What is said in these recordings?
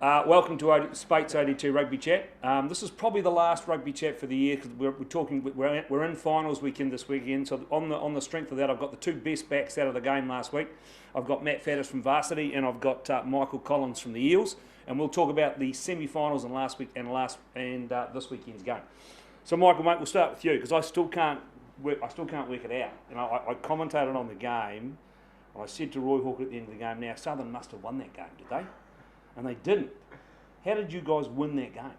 Welcome to Spates 82 Rugby Chat. This is probably the last Rugby Chat for the year because we're in finals weekend this weekend. So on the strength of that, I've got the two best backs out of the game last week. I've got Matt Faddes from Varsity and I've got Michael Collins from the Eels, and we'll talk about the semi-finals and this weekend's game. So Michael, mate, we'll start with you because I still can't work it out. And I commentated on the game. And I said to Roy Hawke at the end of the game, now Southern must have won that game, did they? And they didn't. How did you guys win that game?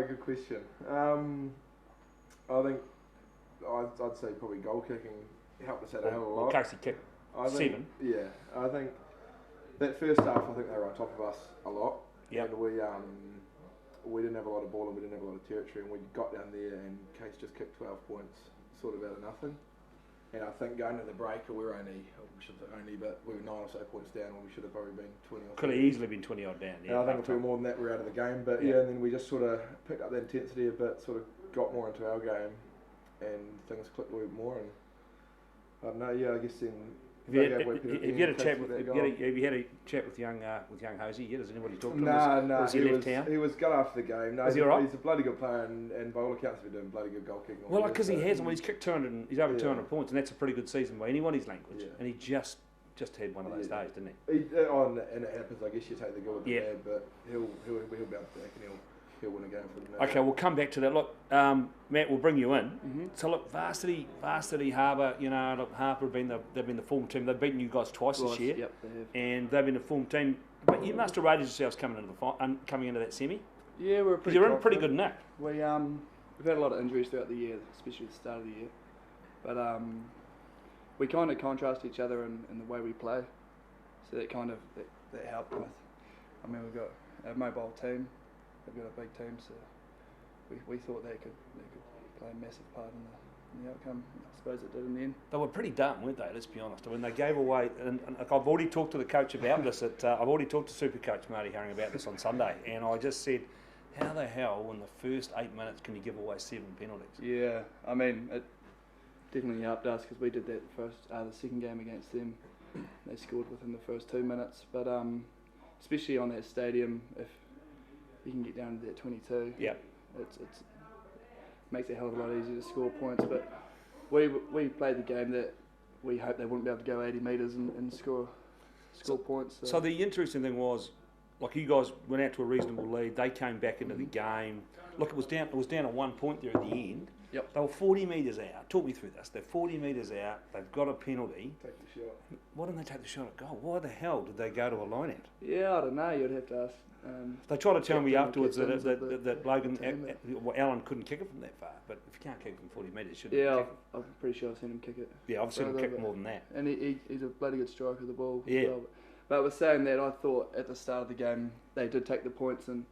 Good question. I think I'd say probably goal kicking helped us out a hell of a lot. Casey kicked 7. Yeah, I think that first half, I think they were on top of us a lot. Yep. And we didn't have a lot of ball and we didn't have a lot of territory, and we got down there and Case just kicked 12 points, sort of out of nothing. And I think going to the break, we were but we were 9 or so points down, and we should have probably been 20 or so. Could have easily been 20 odd down. Yeah, and I think if we were more than that, we're out of the game. But yeah, and then we just sort of picked up the intensity a bit, sort of got more into our game, and things clicked a little bit more. And I don't know. Yeah, I guess then. Have you had a chat with young Hosey yet? Has anybody talked to him? No. He was good after the game. No, is he all right? He's a bloody good player, and by all accounts, he's been doing bloody good goal kicking. Well, because he has, he's kicked 200. He's over 200 points, and that's a pretty good season by anybody's language. Yeah. And he just had one of those days, didn't he? And it happens. I guess you take the good with the bad, but he'll bounce back and he'll win a game for them. Okay, we'll come back to that. Look, Matt, we'll bring you in. Mm-hmm. So look, Varsity, Harbour. Harbour they've been the form team. They've beaten you guys twice this year. Yep, they have. And they've been the form team. But you must have rated yourselves coming into that semi. Yeah, we're pretty. You're in pretty good nick. We've had a lot of injuries throughout the year, especially at the start of the year. But we kind of contrast each other in the way we play, so that kind of that helped with. I mean, we've got a mobile team. They've got a big team, so we thought they could play a massive part in the outcome. I suppose it did in the end. They were pretty dumb, weren't they? Let's be honest. I mean, they gave away, and I've already talked to the coach about this. I've already talked to Super Coach Marty Herring about this on Sunday, and I just said, how the hell in the first 8 minutes can you give away 7 penalties? Yeah, I mean, it definitely helped us because we did that the second game against them. They scored within the first 2 minutes, but especially on that stadium, if you can get down to that 22. Yeah, it makes it a hell of a lot easier to score points. But we played the game that we hoped they wouldn't be able to go 80 metres and score points. So the interesting thing was, like, you guys went out to a reasonable lead. They came back into the game. Look, it was down at 1 point there at the end. Yep. They were 40 metres out. Talk me through this. They're 40 metres out. They've got a penalty. Take the shot. Why didn't they take the shot at goal? Why the hell did they go to a line out? Yeah, I don't know. You'd have to ask. They tried to tell me afterwards that Logan Allen couldn't kick it from that far. But if you can't kick it from 40 metres, shouldn't you? Yeah, I'm pretty sure I've seen him kick it. Yeah, I've seen him kick more than that. And he's a bloody good striker of the ball. Yeah. As well. But with saying that, I thought at the start of the game they did take the points, and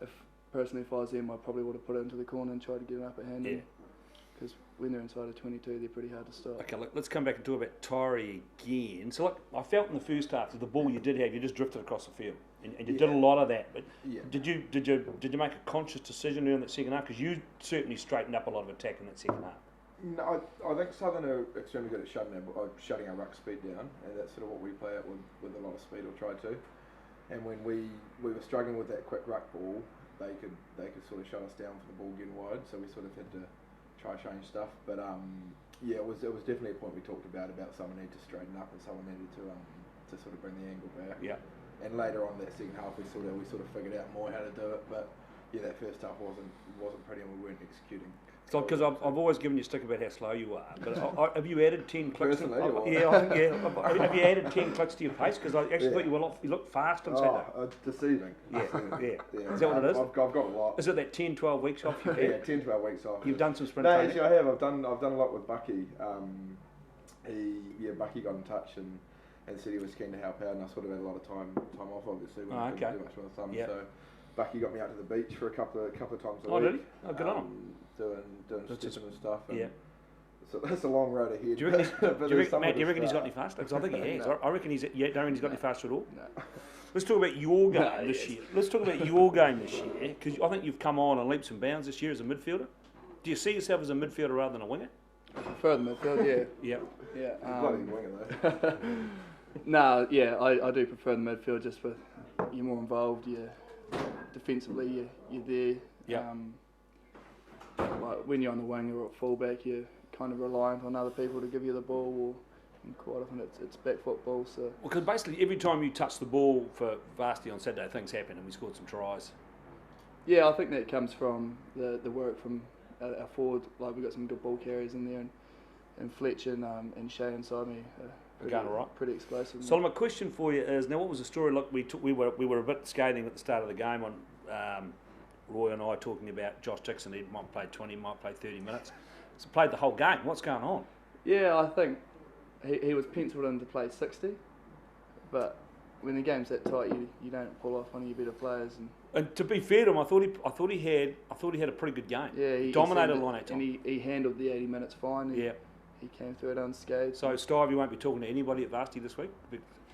if I was them, I probably would have put it into the corner and tried to get an upper hand. Yeah. Because when they're inside of 22, they're pretty hard to stop. Okay, let's come back and talk about Taieri again. So, look, I felt in the first half that the ball you did have, you just drifted across the field, and you did a lot of that. But did you make a conscious decision in that second half? Because you certainly straightened up a lot of attack in that second half. No, I think Southern are extremely good at shutting our ruck speed down, and that's sort of what we play out with a lot of speed, or try to. And when we were struggling with that quick ruck ball, they could sort of shut us down for the ball getting wide. So we sort of had to try change stuff. But it was definitely a point we talked about someone needed to straighten up and someone needed to sort of bring the angle back. Yeah. And later on that second half, we sort of figured out more how to do it. But yeah, that first half wasn't pretty, and we weren't executing. So, because I've always given you stick about how slow you are, but have you added 10 clicks? Personally, have you added 10 clicks to your pace? Because I actually thought you looked fast and deceiving. Yeah. Is that what it is? I've got a lot. Is it that 10, 12 weeks off you've had? Yeah, 10, 12 weeks off. You've done some sprint training? Actually, I have. I've done a lot with Bucky. Bucky got in touch and said he was keen to help out, and I sort of had a lot of time off, obviously, when I couldn't do much with the thumb. Yep. So Bucky got me out to the beach for a couple of times a week. Oh, did he? Oh, good on him. Doing stepping and stuff. And yeah. So that's a long road ahead. Do you reckon he's got any faster? Because I think he has. No. I reckon don't reckon he's got any faster at all? No. Let's talk about your game this year. Let's talk about your game this year, because I think you've come on and leaps and bounds this year as a midfielder. Do you see yourself as a midfielder rather than a winger? I prefer the midfield, yeah. Yeah. Bloody winger though. No, yeah, I do prefer the midfield just with, you're more involved. You defensively, you're there. Yeah. Like when you're on the wing or at fullback, you're kind of reliant on other people to give you the ball, and quite often it's back football. So. Well, because basically every time you touch the ball for Varsity on Saturday, things happen, and we scored some tries. Yeah, I think that comes from the work from our forward. Like we've got some good ball carriers in there, and Fletch and Shay inside me. Going all right. Pretty explosive. So my question for you is, now what was the story? Look, we were a bit scathing at the start of the game on Roy and I talking about Josh Dixon. He might play 20, might play 30 minutes. So played the whole game. What's going on? Yeah, I think he was penciled in to play 60, but when the game's that tight, you don't pull off one of your better players. And to be fair to him, I thought he had a pretty good game. Yeah, he dominated line out time. And he handled the 80 minutes fine. He came through it unscathed. So Stivey won't be talking to anybody at Varsity this week?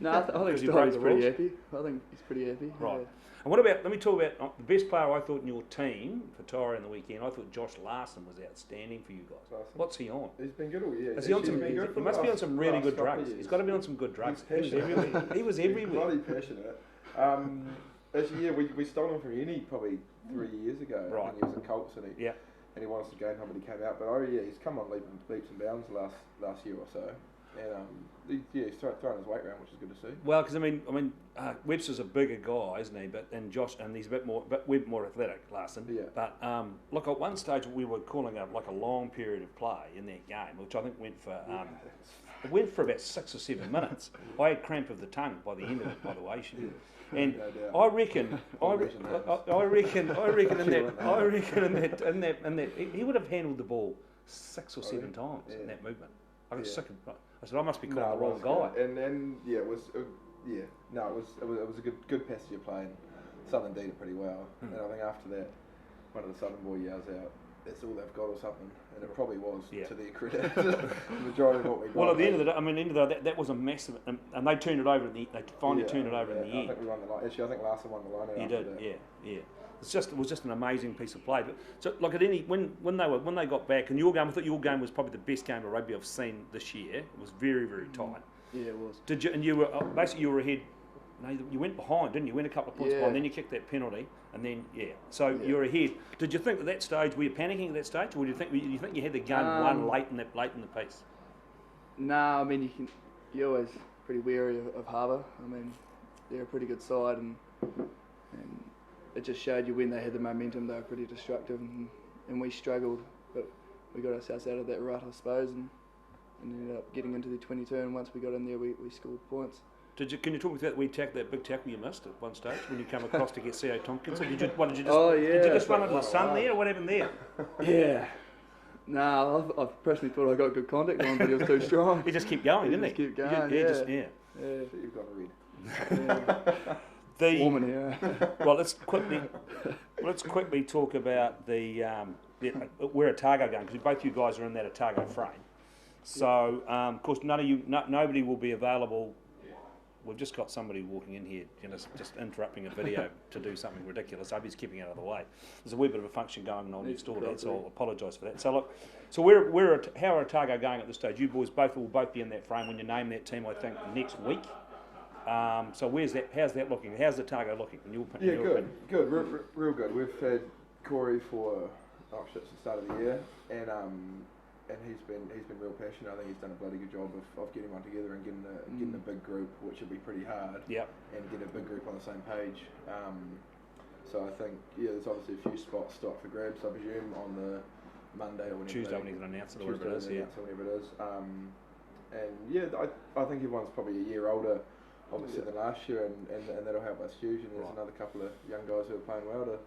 No, I think Stivey's pretty happy. I think he's pretty happy. Right. Yeah. And what about, let me talk about the best player I thought in your team for Taieri in the weekend. I thought Josh Larson was outstanding for you guys. Larson. What's he on? He's been good all year. Is he on some? He must be on some really good drugs. He's got to be on some good drugs. He was everywhere. He was everywhere. He's bloody passionate. Actually, we stole him from uni probably 3 years ago. Right. I think he was at Colts and he wanted us to go home when he came out. But he's come on leaps and bounds last year or so. And he's throwing his weight around, which is good to see. Well, because I mean, Webster's a bigger guy, isn't he? And Josh, and he's a bit more athletic, Larson. Yeah. But look, at one stage we were calling it like a long period of play in that game, which I think went for about 6 or 7 minutes. I had cramp of the tongue by the end of it, by the way. And No I reckon in that he would have handled the ball 6 or 7 times in that movement. I was sick of. I said I must be calling the wrong guy. And it was a good passage of play, and Southern did it pretty well. And I think after that, one of the Southern boy yells out, "That's all they've got," or something, and it probably was to their credit. The majority of what we got. Well, at the end of the day, that was a massive, and they turned it over. They finally turned it over in the end. I think we won the line. Actually, I think Larson won the line. He did. Yeah. It was just an amazing piece of play. But so, like when they got back, and your game, I thought your game was probably the best game of rugby I've seen this year. It was very, very tight. Yeah, it was. Did you? And you were basically you were ahead. No, you went behind, didn't you? You went a couple of points behind, then you kicked that penalty, and then so you're ahead. Did you think at that stage were you panicking at that stage, or do you think you had the game won late in the piece? No, I mean you're always pretty wary of Harbour. I mean they're a pretty good side, and it just showed you when they had the momentum they were pretty destructive, and we struggled, but we got ourselves out of that rut, I suppose, and ended up getting into the 22. And once we got in there, we scored points. Can you talk about that big tackle you missed at one stage when you come across to get C.O. Tompkins? Did you just run into the sun there, or what happened there? Yeah. No, I personally thought I got good contact on, but he was too strong. He just kept going, didn't he? Just kept going. So you've got a read. Warm in here. Well, let's quickly talk about where Otago going, because both you guys are in that Otago frame. So, of course, nobody will be available. We've just got somebody walking in here, just interrupting a video to do something ridiculous. I hope he's keeping out of the way. There's a wee bit of a function going on next door, so I'll apologise for that. So look, how are Otago going at this stage? You boys will both be in that frame when you name that team, I think, next week. So how's that looking? How's Otago looking? Good, real good. We've had Corey for since the start of the year, and he's been real passionate. I think he's done a bloody good job of getting one together and getting a big group, which will be pretty hard. Yep. And get a big group on the same page. So I think there's obviously a few spots still up for grabs. I presume on the Monday or whenever Tuesday when he's going to announce it, or whatever it is. Whatever it is. I think everyone's probably a year older, obviously, than last year, and that'll help us huge. And there's another couple of young guys who are playing well to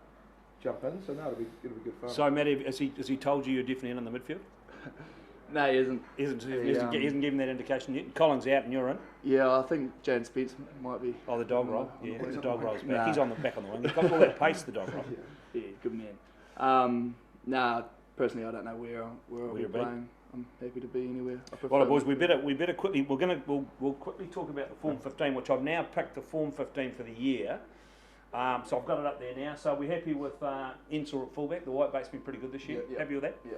jump in. So it'll be good fun. So Matt, has he told you you're definitely in the midfield? No, he isn't. He hasn't given that indication yet. Collins out and you're in. Yeah, I think Jaden Spence might be. Oh, the dog roll. Yeah, the dog roll's back. Nah. He's on the back on the wing. He's got all that pace. The dog roll. Yeah, good man. Personally, I don't know where I'll be playing. I'm happy to be anywhere. Well, boys, we better quickly. We'll quickly talk about the Form 15, which I've now picked the Form 15 for the year. So I've got it up there now. So we're happy with Ensor at fullback. The white back's been pretty good this year. Happy with that? Yeah.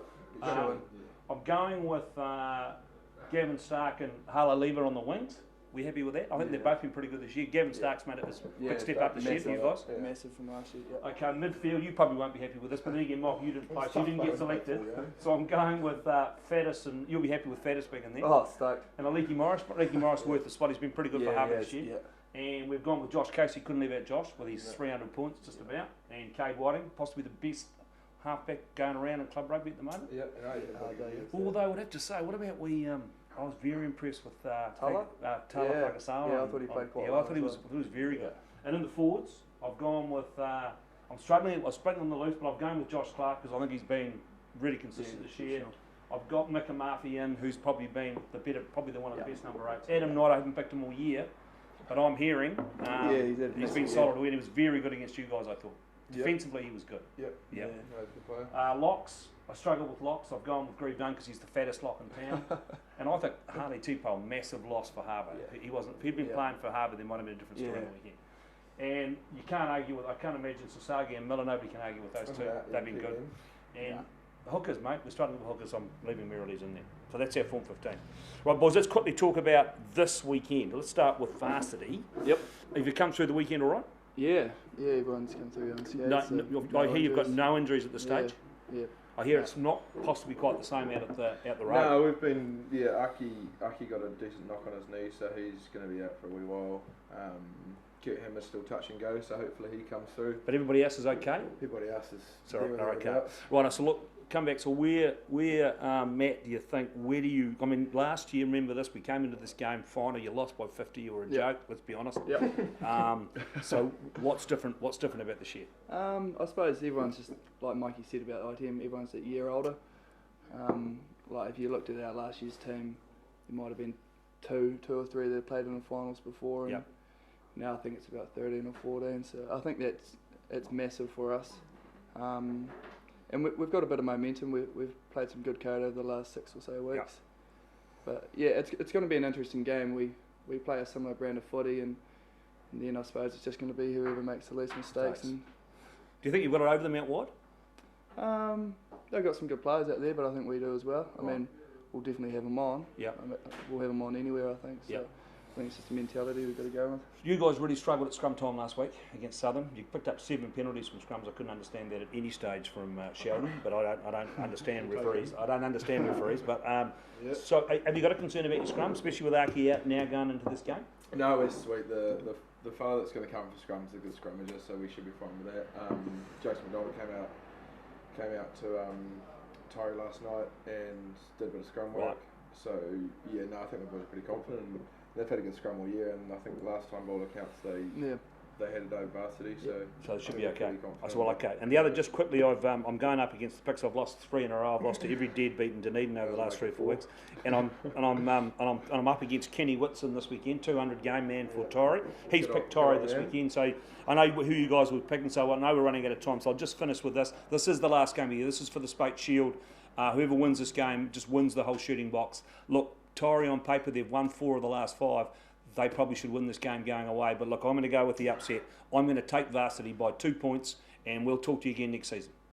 I'm going with Gavin Stark and Harlow Lever on the wings. We happy with that? I think they've both been pretty good this year. Gavin Stark's made it a big step up this year for you guys. Massive from last year. Yeah. Okay, midfield, you probably won't be happy with this, but then again, Mike, you didn't play, so you didn't get selected. So I'm going with Faddes, and you'll be happy with Faddes being in there. Oh, stoked. And Aliki Morris worth the spot. He's been pretty good for Harvard this year. Yeah. And we've gone with Josh Casey, couldn't leave out Josh, with his 300 points just about. And Cade Whiting, possibly the best halfback going around in club rugby at the moment. Although I would have to say, what about I was very impressed with Tala Fagasawa. Yeah, I thought he played quite well. I thought he was very good. And in the forwards, I've gone with, I'm struggling on the loose, but I've gone with Josh Clark because I think he's been really consistent this year. I've got Mika Murphy in, who's probably been probably one of the best number 8s. Adam Knight, I haven't picked him all year, but I'm hearing he's been solid, and he was very good against you guys, I thought. Defensively, he was good. Locks, I struggle with locks. I've gone with Grieve Dunn because he's the fattest lock in town. And I think Harley Tupou, massive loss for Harbour. He wasn't. If he'd been playing for Harbour, there might have been a different story on the weekend. And you can't argue with. I can't imagine Sasagi and Miller. Nobody can argue with those two. They've been good. And the hookers, mate. We're struggling with hookers. I'm leaving Merrillys in there. So that's our form 15. Right, boys. Let's quickly talk about this weekend. Let's start with Varsity. Yep. Have you come through the weekend all right? Yeah, everyone's come through unscathed. I hear you've got no injuries at this stage. Yeah. I hear it's not possibly quite the same out the road. No, we've been Aki got a decent knock on his knee, so he's going to be out for a wee while. Kurt Hammer's still touch and go, so hopefully he comes through. But everybody else is okay. Everybody else is okay. Right, so look, come back. So where Matt, do you think? I mean, last year, remember this? We came into this game final. You lost by 50. You were a joke. Let's be honest. So what's different? What's different about this year? I suppose everyone's just like Mikey said about ITM. Everyone's a year older. Like if you looked at our last year's team, there might have been two or three that played in the finals before, and now I think it's about 13 or 14. So I think it's massive for us. And we've got a bit of momentum. We've played some good code over the last 6 or so weeks. But yeah, it's going to be an interesting game. We play a similar brand of footy, and then I suppose it's just going to be whoever makes the least mistakes. And do you think you've got it over them out wide? They've got some good players out there, but I think we do as well. I mean, we'll definitely have them on. We'll have them on anywhere, I think. So I think it's just a mentality we've got to go with. You guys really struggled at scrum time last week against Southern. You picked up 7 penalties from scrums. I couldn't understand that at any stage from Sheldon, but I don't understand referees. But so have you got a concern about your scrum, especially with Aki out now going into this game? No, it's sweet. The fellow that's going to come for scrums is a good scrummager, so we should be fine with that. Jason McDonald came out to Taieri last night and did a bit of scrum work. So I think the boys are pretty confident. And they've had a good scrum all year, and I think the last time by all accounts they headed over Varsity, so it should be okay. I said, well, okay. And the other, just quickly, I'm going up against the Picks. I've lost 3 in a row. I've lost to every deadbeat in Dunedin over the last 3 or 4 weeks, and I'm up against Kenny Whitson this weekend, 200 game man for Taieri. He's picked Taieri this weekend, so I know who you guys were picking. So I know we're running out of time, so I'll just finish with this. This is the last game of the year. This is for the Spate Shield. Whoever wins this game just wins the whole shooting box. Look, Taieri on paper, they've won 4 of the last 5. They probably should win this game going away. But look, I'm going to go with the upset. I'm going to take Varsity by 2 points, and we'll talk to you again next season.